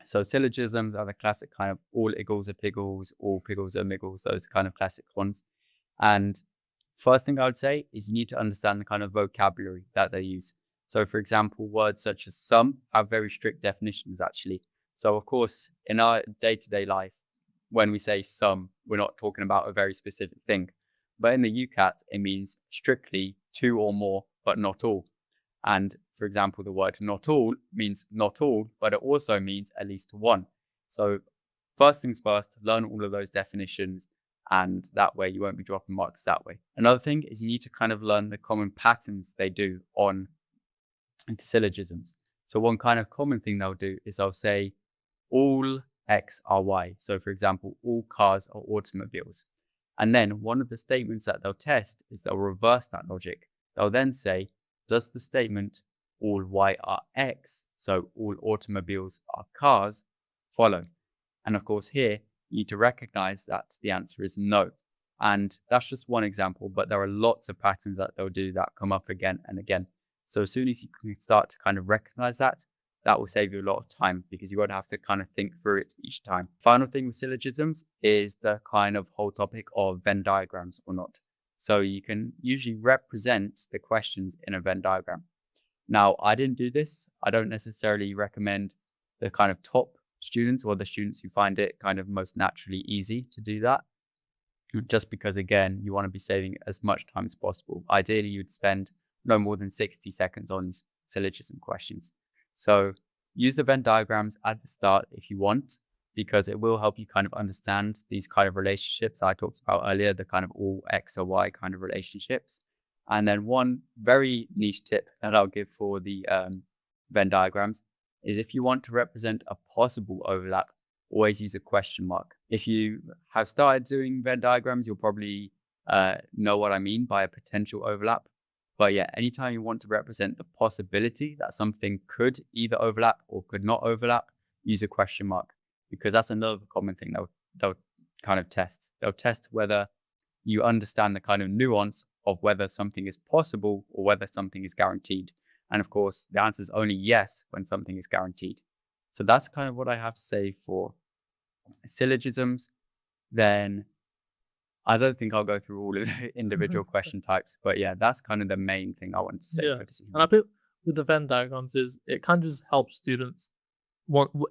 So syllogisms are the classic kind of all iggles are piggles, all piggles are miggles, those kind of classic ones. And first thing I would say is you need to understand the kind of vocabulary that they use. So for example, words such as some have very strict definitions actually. So of course, in our day-to-day life, when we say some, we're not talking about a very specific thing. But in the UCAT, it means strictly 2 or more, but not all. And for example, the word not all means not all, but it also means at least 1. So first things first, learn all of those definitions, and that way you won't be dropping marks that way. Another thing is you need to kind of learn the common patterns they do on syllogisms. So one kind of common thing they'll do is they'll say all X are Y. So for example, all cars are automobiles. And then one of the statements that they'll test is they'll reverse that logic. They'll then say, does the statement all Y are X, so all automobiles are cars, follow? And of course here, you need to recognize that the answer is no. And that's just one example, but there are lots of patterns that they'll do that come up again and again. So as soon as you can start to kind of recognize that, that will save you a lot of time because you won't have to kind of think through it each time. Final thing with syllogisms is the kind of whole topic of Venn diagrams or not. So you can usually represent the questions in a Venn diagram. Now, I didn't do this. I don't necessarily recommend the kind of top students or the students who find it kind of most naturally easy to do that. Just because, again, you want to be saving as much time as possible. Ideally, you'd spend no more than 60 seconds on syllogism questions. So use the Venn diagrams at the start if you want, because it will help you kind of understand these kind of relationships I talked about earlier, the kind of all X or Y kind of relationships. And then one very niche tip that I'll give for the Venn diagrams is if you want to represent a possible overlap, always use a question mark. If you have started doing Venn diagrams, you'll probably know what I mean by a potential overlap. But yeah, anytime you want to represent the possibility that something could either overlap or could not overlap, use a question mark, because that's another common thing they'll kind of test. They'll test whether you understand the kind of nuance of whether something is possible or whether something is guaranteed. And of course, the answer is only yes when something is guaranteed. So that's kind of what I have to say for syllogisms. Then I don't think I'll go through all of the individual question types, but yeah, that's kind of the main thing I want to say for decision. And I think with the Venn diagrams is it kind of just helps students,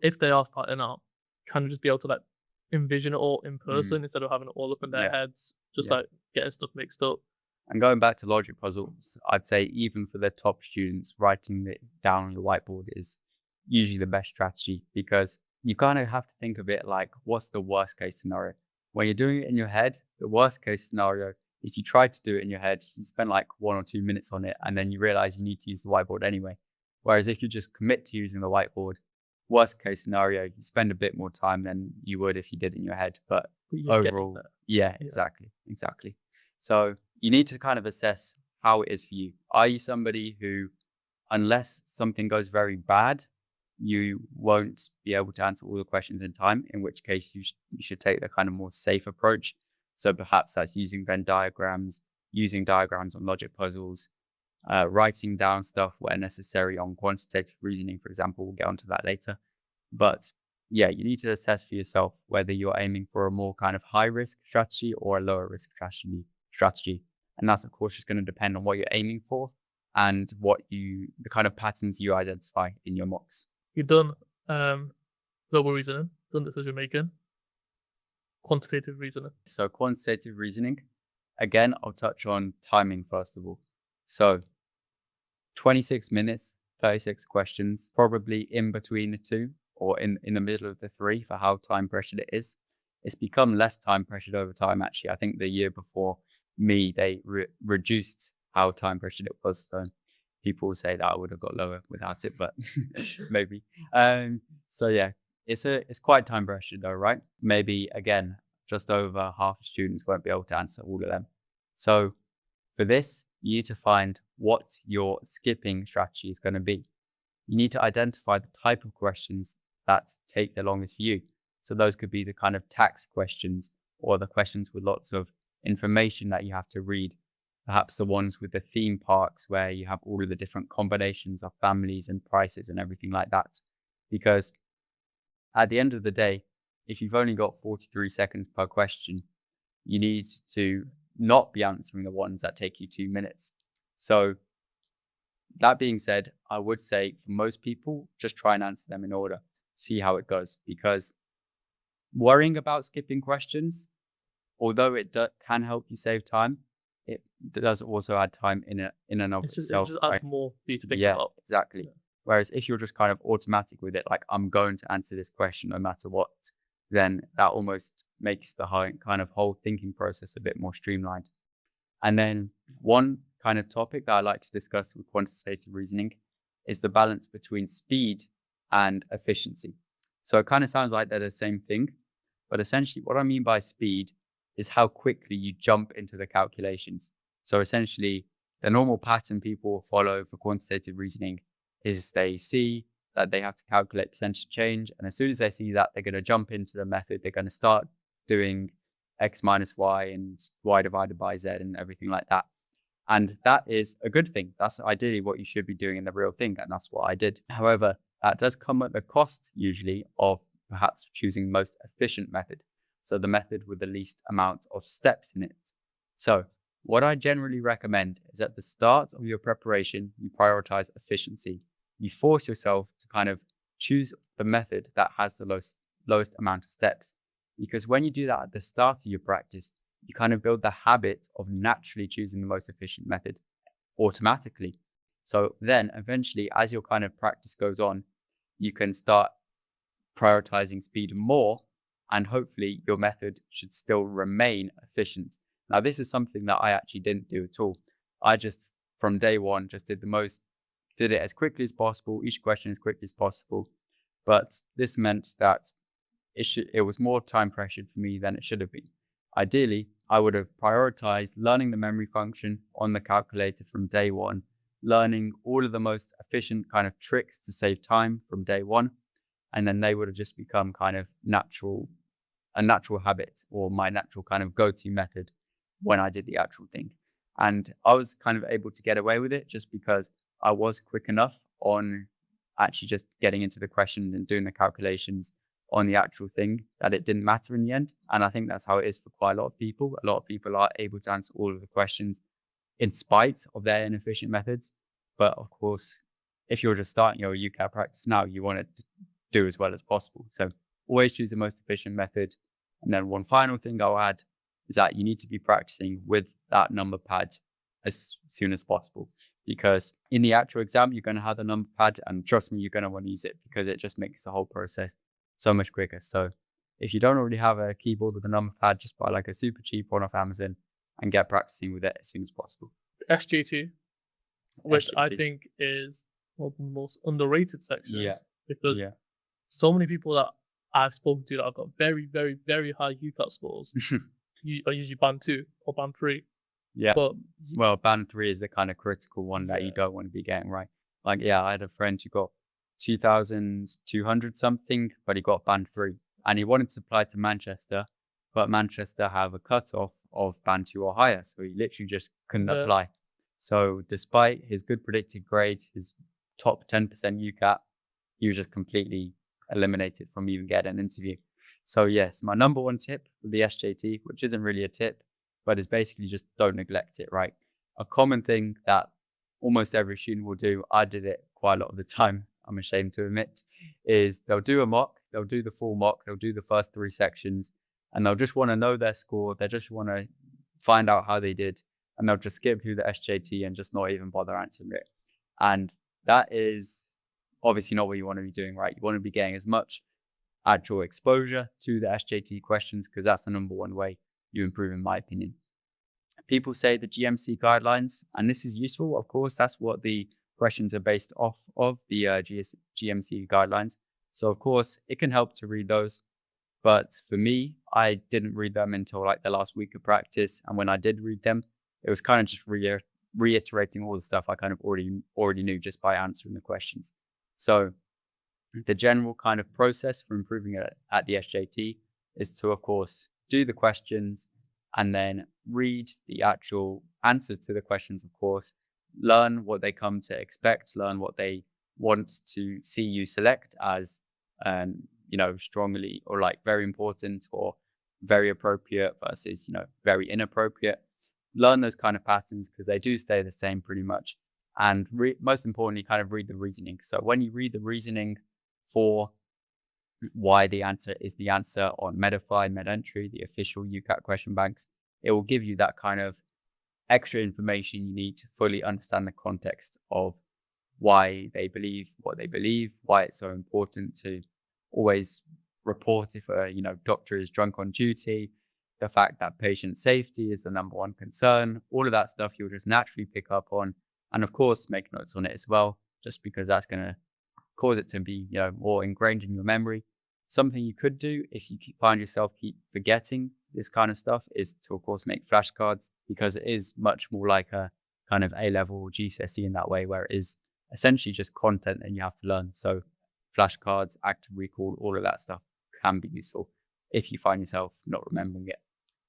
if they are starting out, kind of just be able to like envision it all in person instead of having it all up in their heads, just like getting stuff mixed up. And going back to logic puzzles, I'd say even for the top students, writing it down on the whiteboard is usually the best strategy, because you kind of have to think of it like, what's the worst case scenario? When you're doing it in your head, the worst case scenario is you try to do it in your head, you spend like 1 or 2 minutes on it, and then you realize you need to use the whiteboard anyway. Whereas if you just commit to using the whiteboard, worst case scenario, you spend a bit more time than you would if you did it in your head. But overall, exactly. So you need to kind of assess how it is for you. Are you somebody who, unless something goes very bad, you won't be able to answer all the questions in time, in which case you should take the kind of more safe approach. So perhaps that's using Venn diagrams, using diagrams on logic puzzles, writing down stuff where necessary on quantitative reasoning, for example. We'll get onto that later. But yeah, you need to assess for yourself whether you're aiming for a more kind of high risk strategy or a lower risk strategy. And that's of course just going to depend on what you're aiming for and the kind of patterns you identify in your mocks. You've done global reasoning, done decision making, quantitative reasoning. So quantitative reasoning, again, I'll touch on timing first of all. So 26 minutes, 36 questions, probably in between the two or in the middle of the three for how time pressured it is. It's become less time pressured over time, actually. I think the year before me, they reduced how time pressured it was. So people will say that I would have got lower without it, but maybe. So yeah, it's quite time pressured though, right? Maybe again, just over half of students won't be able to answer all of them. So for this, you need to find what your skipping strategy is going to be. You need to identify the type of questions that take the longest for you. So those could be the kind of tax questions or the questions with lots of information that you have to read. Perhaps the ones with the theme parks where you have all of the different combinations of families and prices and everything like that. Because at the end of the day, if you've only got 43 seconds per question, you need to not be answering the ones that take you 2 minutes. So that being said, I would say for most people, just try and answer them in order, see how it goes. Because worrying about skipping questions, although it can help you save time, it does also add time in and of itself. It just adds more for you to think about. Exactly. Yeah. Whereas if you're just kind of automatic with it, like I'm going to answer this question no matter what, then that almost makes the whole thinking process a bit more streamlined. And then one kind of topic that I like to discuss with quantitative reasoning is the balance between speed and efficiency. So it kind of sounds like they're the same thing, but essentially what I mean by speed is how quickly you jump into the calculations. So essentially, the normal pattern people follow for quantitative reasoning is they see that they have to calculate percentage change. And as soon as they see that, they're going to jump into the method. They're going to start doing x minus y and y divided by z and everything like that. And that is a good thing. That's ideally what you should be doing in the real thing. And that's what I did. However, that does come at the cost usually of perhaps choosing the most efficient method. So the method with the least amount of steps in it. So what I generally recommend is at the start of your preparation, you prioritize efficiency. You force yourself to kind of choose the method that has the lowest amount of steps. Because when you do that at the start of your practice, you kind of build the habit of naturally choosing the most efficient method automatically. So then eventually, as your kind of practice goes on, you can start prioritizing speed more, and hopefully your method should still remain efficient. Now, this is something that I actually didn't do at all. I just, from day one, just did it as quickly as possible, each question as quickly as possible. But this meant that it was more time pressured for me than it should have been. Ideally, I would have prioritized learning the memory function on the calculator from day one, learning all of the most efficient kind of tricks to save time from day one, and then they would have just become kind of a natural habit, or my natural kind of go-to method when I did the actual thing. And I was kind of able to get away with it just because I was quick enough on actually just getting into the questions and doing the calculations on the actual thing that it didn't matter in the end. And I think that's how it is for quite a lot of people. A lot of people are able to answer all of the questions in spite of their inefficient methods. But of course, if you're just starting your UCAT practice now, you want to do as well as possible. So always choose the most efficient method. And then one final thing I'll add is that you need to be practicing with that number pad as soon as possible, because in the actual exam, you're going to have the number pad, and trust me, you're going to want to use it because it just makes the whole process so much quicker. So if you don't already have a keyboard with a number pad, just buy like a super cheap one off Amazon and get practicing with it as soon as possible. SJT, which I think is one of the most underrated sections, because so many people that I've spoken to that have got very, very, very high UCAT scores are usually band 2 or band 3. Yeah. But well, band 3 is the kind of critical one that you don't want to be getting right. Like, I had a friend who got 2,200 something, but he got band 3, and he wanted to apply to Manchester, but Manchester have a cutoff of band 2 or higher, so he literally just couldn't apply. So despite his good predicted grades, his top 10% UCAT, he was just completely eliminated from even getting an interview. So yes, my number one tip with the SJT, which isn't really a tip, but is basically just don't neglect it, right? A common thing that almost every student will do, I did it quite a lot of the time, I'm ashamed to admit, is they'll do a mock, they'll do the full mock, they'll do the first 3 sections, and they'll just want to know their score, they just want to find out how they did, and they'll just skip through the SJT and just not even bother answering it. And that is obviously not what you want to be doing, right? You want to be getting as much actual exposure to the SJT questions, because that's the number one way you improve, in my opinion. People say the GMC guidelines, and this is useful. Of course, that's what the questions are based off of, the GMC guidelines. So of course, it can help to read those. But for me, I didn't read them until like the last week of practice. And when I did read them, it was kind of just reiterating all the stuff I kind of already knew just by answering the questions. So the general kind of process for improving it at the SJT is to, of course, do the questions and then read the actual answers to the questions, of course, learn what they come to expect, learn what they want to see you select as, strongly or like very important or very appropriate versus, very inappropriate. Learn those kind of patterns because they do stay the same pretty much. And most importantly, kind of read the reasoning. So when you read the reasoning for why the answer is the answer on Medify, MedEntry, the official UCAT question banks, it will give you that kind of extra information you need to fully understand the context of why they believe what they believe, why it's so important to always report if a doctor is drunk on duty, the fact that patient safety is the number one concern. All of that stuff you'll just naturally pick up on, and of course make notes on it as well, just because that's going to cause it to be more ingrained in your memory. Something you could do if you find yourself keep forgetting this kind of stuff is to, of course, make flashcards, because it is much more like a kind of A-level or GCSE in that way, where it is essentially just content and you have to learn. So flashcards, active recall, all of that stuff can be useful if you find yourself not remembering it.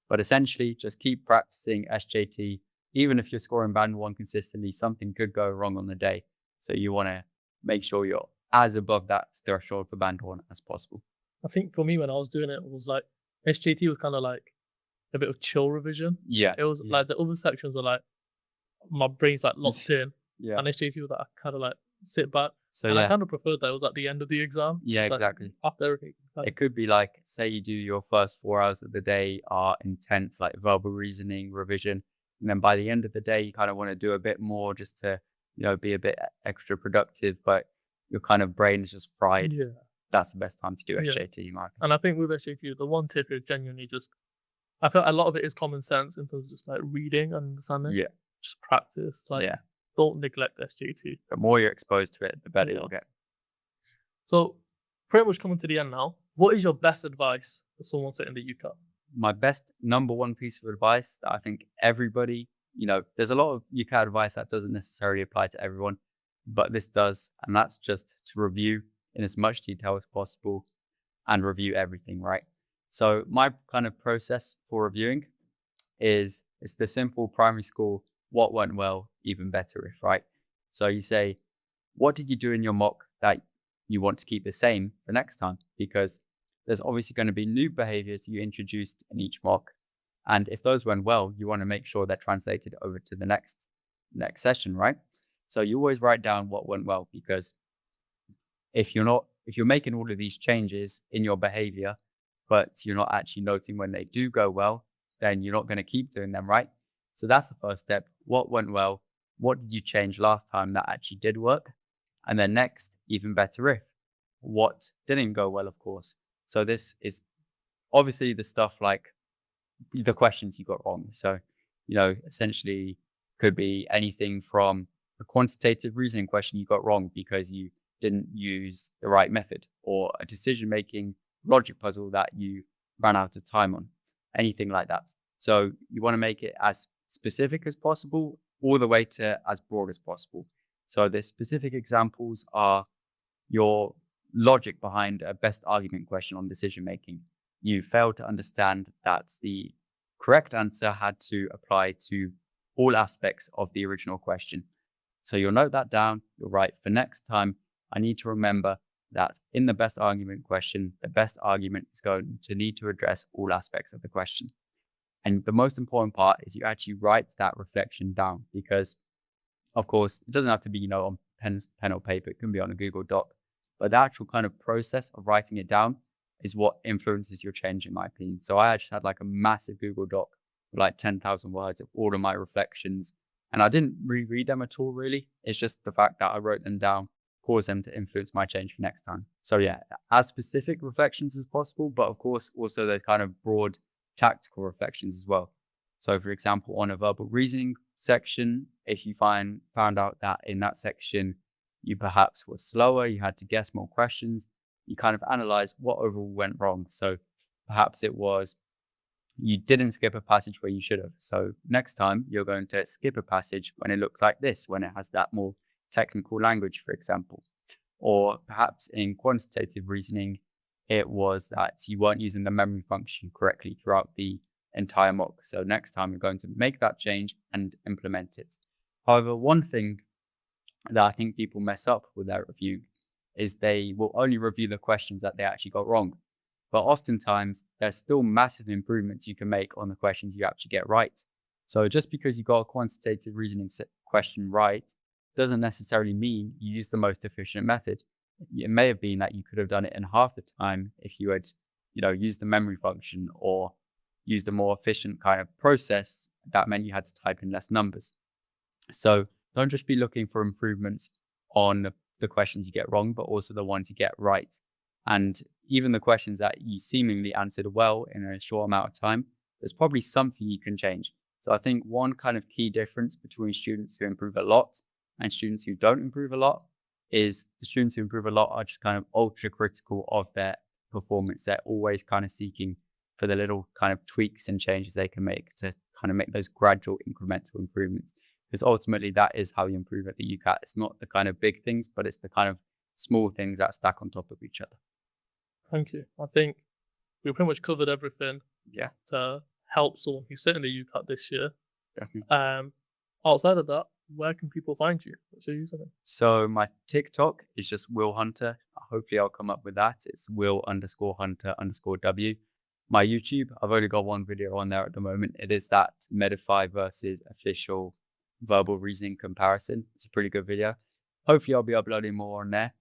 But essentially, just keep practicing SJT. Even if you're scoring band 1 consistently, something could go wrong on the day. So you want to make sure you're as above that threshold for band 1 as possible. I think for me, when I was doing it, it was like SJT was kind of like a bit of chill revision. Yeah. It was like the other sections were like my brain's like locked in. Yeah. And SJT was like kind of like sit back. So and I kind of preferred that it was at the end of the exam. Yeah, like exactly. After everything. It could be like, say you do your first 4 hours of the day are intense, like verbal reasoning, revision. And then by the end of the day, you kind of want to do a bit more just to, be a bit extra productive. But your kind of brain is just fried, Yeah. that's the best time to do Yeah. SJT, in my opinion. And I think with SJT, the one tip is genuinely just, I feel a lot of it is common sense in terms of just like reading and understanding. Yeah. Just practice. Like, Yeah. don't neglect SJT. The more you're exposed to it, the better Yeah. you'll get. So, pretty much coming to the end now. What is your best advice for someone sitting the UCAT? My best number one piece of advice that I think everybody, there's a lot of UCAT advice that doesn't necessarily apply to everyone, but this does, and that's just to review in as much detail as possible and review everything, right? So my kind of process for reviewing is, it's the simple primary school, what went well, even better if, right? So you say, what did you do in your mock that you want to keep the same for next time? Because there's obviously going to be new behaviors you introduced in each mock. And if those went well, you want to make sure they're translated over to the next session, right? So you always write down what went well, because if you're making all of these changes in your behavior, but you're not actually noting when they do go well, then you're not going to keep doing them, right? So that's the first step. What went well? What did you change last time that actually did work? And then next, even better if. What didn't go well, of course. So this is obviously the stuff like the questions you got wrong. So, essentially could be anything from a quantitative reasoning question you got wrong because you didn't use the right method, or a decision-making logic puzzle that you ran out of time on, anything like that. So you want to make it as specific as possible, all the way to as broad as possible. So the specific examples are your logic behind a best argument question on decision making. You failed to understand that the correct answer had to apply to all aspects of the original question. So you'll note that down. You'll write, for next time, I need to remember that in the best argument question, the best argument is going to need to address all aspects of the question. And the most important part is you actually write that reflection down, because of course, it doesn't have to be, on pen or paper. It can be on a Google Doc. But the actual kind of process of writing it down is what influences your change, in my opinion. So I just had like a massive Google Doc with like 10,000 words of all of my reflections. And I didn't reread them at all, really. It's just the fact that I wrote them down caused them to influence my change for next time. So yeah, as specific reflections as possible, but of course, also the kind of broad tactical reflections as well. So for example, on a verbal reasoning section, if you found out that in that section you perhaps were slower, you had to guess more questions, you kind of analyze what overall went wrong. So perhaps it was you didn't skip a passage where you should have. So next time you're going to skip a passage when it looks like this, when it has that more technical language, for example. Or perhaps in quantitative reasoning, it was that you weren't using the memory function correctly throughout the entire mock. So next time you're going to make that change and implement it. However, one thing that I think people mess up with their review is they will only review the questions that they actually got wrong. But oftentimes there's still massive improvements you can make on the questions you actually get right. So just because you got a quantitative reasoning question right doesn't necessarily mean you use the most efficient method. It may have been that you could have done it in half the time if you had, used the memory function or used a more efficient kind of process that meant you had to type in less numbers. So don't just be looking for improvements on the questions you get wrong, but also the ones you get right. And even the questions that you seemingly answered well in a short amount of time, there's probably something you can change. So I think one kind of key difference between students who improve a lot and students who don't improve a lot is the students who improve a lot are just kind of ultra critical of their performance. They're always kind of seeking for the little kind of tweaks and changes they can make to kind of make those gradual incremental improvements. Because ultimately that is how you improve at the UCAT. It's not the kind of big things, but it's the kind of small things that stack on top of each other. Thank you. I think we pretty much covered everything. Yeah. To help someone who's sitting the UCAT this year. Definitely. Outside of that, where can people find you? What's your username? So my TikTok is just Will Hunter. Hopefully I'll come up with that. It's Will_Hunter_W. My YouTube, I've only got one video on there at the moment. It is that Medify versus official verbal reasoning comparison. It's a pretty good video. Hopefully I'll be uploading more on there.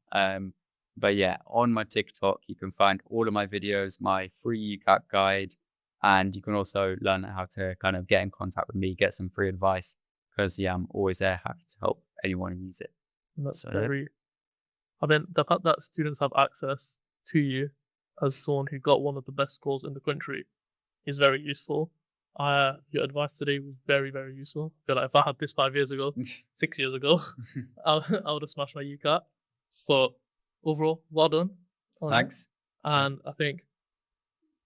But yeah, on my TikTok, you can find all of my videos, my free UCAT guide, and you can also learn how to kind of get in contact with me, get some free advice, because yeah, I'm always there, happy to help anyone who needs it. And that's So, very I mean, the fact that students have access to you as someone who got one of the best scores in the country is very useful. Your advice today was very, very useful. I feel like if I had this 5 years ago, 6 years ago, I would have smashed my UCAT. But overall, well done. on that. Thanks. And I think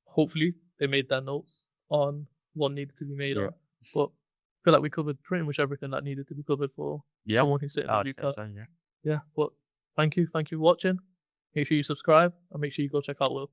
hopefully they made their notes on what needed to be made on. But I feel like we covered pretty much everything that needed to be covered for someone who's sitting in the UCAT. So, Yeah, but thank you for watching. Make sure you subscribe and make sure you go check out Will.